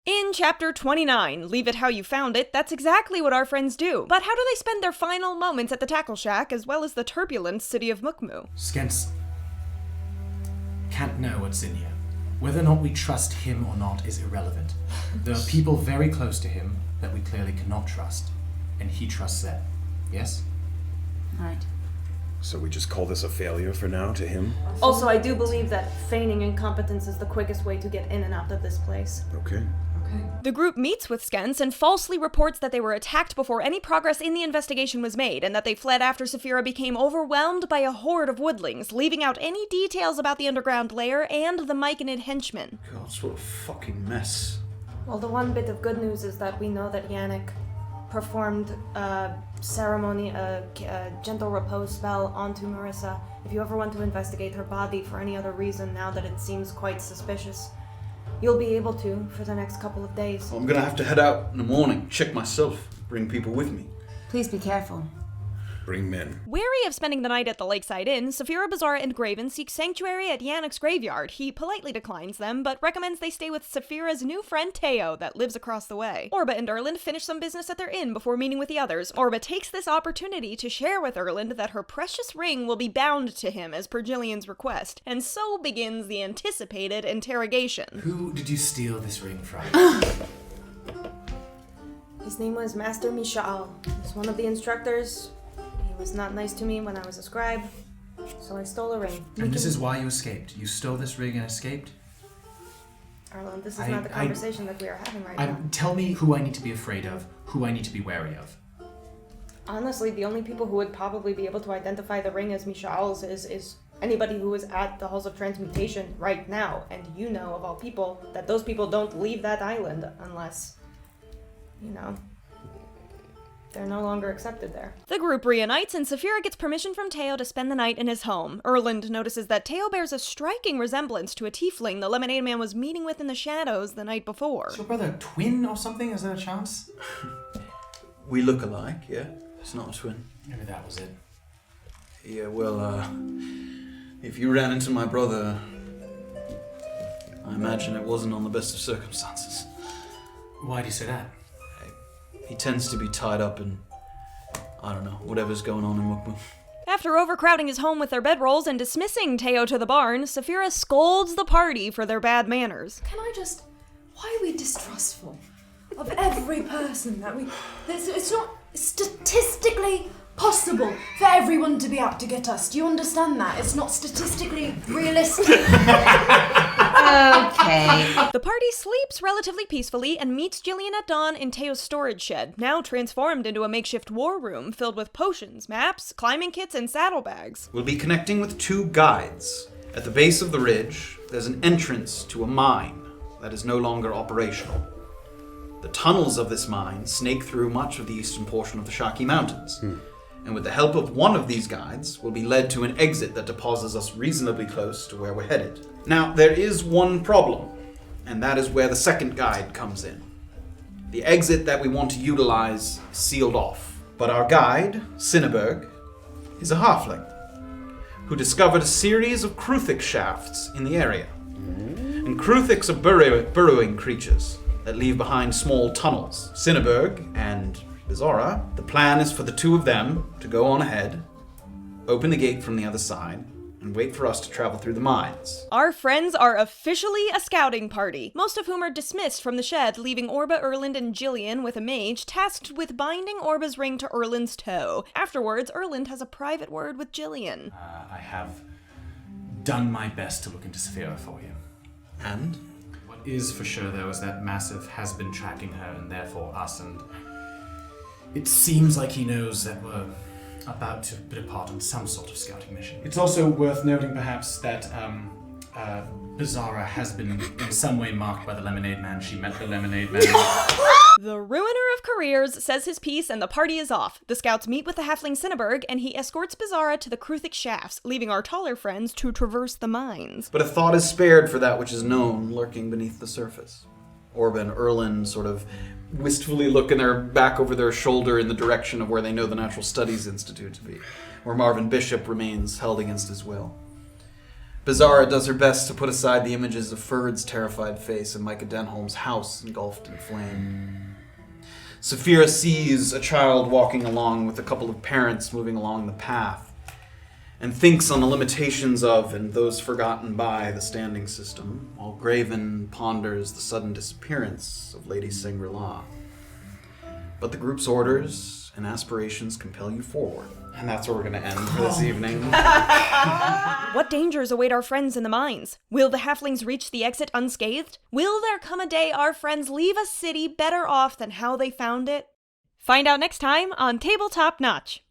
In Chapter 29, Leave It How You Found It, that's exactly what our friends do. But how do they spend their final moments at the Tackle Shack, as well as the turbulent city of Mukmu? Skents can't know what's in here. Whether or not we trust him or not is irrelevant. There are people very close to him that we clearly cannot trust, and he trusts them. Yes? Right. So we just call this a failure for now to him? Also, I do believe that feigning incompetence is the quickest way to get in and out of this place. Okay. The group meets with Skents and falsely reports that they were attacked before any progress in the investigation was made, and that they fled after Safira became overwhelmed by a horde of woodlings, leaving out any details about the underground lair and the Myconid henchmen. God, what a fucking mess. Well, the one bit of good news is that we know that Yannick performed a ceremony, a gentle repose spell onto Marissa. If you ever want to investigate her body for any other reason, now that it seems quite suspicious, you'll be able to for the next couple of days. Well, I'm gonna have to head out in the morning, check myself, bring people with me. Please be careful. Bring men. Wary of spending the night at the Lakeside Inn, Safira, Beezaura, and Graven seek sanctuary at Yannick's graveyard. He politely declines them, but recommends they stay with Safira's new friend Teo that lives across the way. Orba and Erland finish some business at their inn before meeting with the others. Orba takes this opportunity to share with Erland that her precious ring will be bound to him as per Jillian's request, and so begins the anticipated interrogation. Who did you steal this ring from? His name was Master Mishal. He's one of the instructors. He was not nice to me when I was a scribe, so I stole a ring. And this is why you escaped. You stole this ring and escaped? Erland, this is not the conversation that we are having right now. Tell me who I need to be afraid of, who I need to be wary of. Honestly, the only people who would probably be able to identify the ring as Mishal's is anybody who is at the Halls of Transmutation right now. And you know, of all people, that those people don't leave that island unless, they're no longer accepted there. The group reunites, and Safira gets permission from Teo to spend the night in his home. Erland notices that Teo bears a striking resemblance to a tiefling the Lemonade Man was meeting with in the shadows the night before. Is your brother a twin or something? Is there a chance? We look alike, yeah? It's not a twin. Maybe that was it. Yeah, well, if you ran into my brother, I imagine it wasn't on the best of circumstances. Why do you say that? He tends to be tied up in, I don't know, whatever's going on in Mukmu. After overcrowding his home with their bedrolls and dismissing Teo to the barn, Safira scolds the party for their bad manners. Why are we distrustful of every person that we... It's not statistically possible for everyone to be out to get us. Do you understand that? It's not statistically realistic. Okay. The party sleeps relatively peacefully and meets Jillian at dawn in Teo's storage shed, now transformed into a makeshift war room filled with potions, maps, climbing kits, and saddlebags. We'll be connecting with 2 guides. At the base of the ridge, there's an entrance to a mine that is no longer operational. The tunnels of this mine snake through much of the eastern portion of the Shaki Mountains. And with the help of one of these guides, we'll be led to an exit that deposits us reasonably close to where we're headed. Now, there is one problem, and that is where the second guide comes in. The exit that we want to utilize is sealed off, but our guide, Cinneberg, is a halfling who discovered a series of Kruthic shafts in the area. And Kruthics are burrowing creatures that leave behind small tunnels. Cinneberg and Beezaura, the plan is for the 2 of them to go on ahead, open the gate from the other side, and wait for us to travel through the mines. Our friends are officially a scouting party, most of whom are dismissed from the shed, leaving Orba, Erland, and Jillian with a mage tasked with binding Orba's ring to Erland's toe. Afterwards, Erland has a private word with Jillian. I have done my best to look into Safira for you. And? What is for sure, though, is that Massive has been tracking her, and therefore us, and it seems like he knows that we're about to depart on some sort of scouting mission. It's also worth noting, perhaps, that Beezaura has been in some way marked by the Lemonade Man. She met the Lemonade Man. The ruiner of careers says his piece and the party is off. The scouts meet with the halfling Cinneberg, and he escorts Beezaura to the Kruthic shafts, leaving our taller friends to traverse the mines. But a thought is spared for that which is known lurking beneath the surface. Orba and Erland sort of wistfully looking back over their shoulder in the direction of where they know the Natural Studies Institute to be, where Marvin Bishop remains held against his will. Beezaura does her best to put aside the images of Ferd's terrified face and Micah Denholm's house engulfed in flame. Safira sees a child walking along with a couple of parents moving along the path, and thinks on the limitations of and those forgotten by the standing system, while Graven ponders the sudden disappearance of Lady Shangri-La. But the group's orders and aspirations compel you forward. And that's where we're going to end for this evening. What dangers await our friends in the mines? Will the halflings reach the exit unscathed? Will there come a day our friends leave a city better off than how they found it? Find out next time on Tabletop Notch.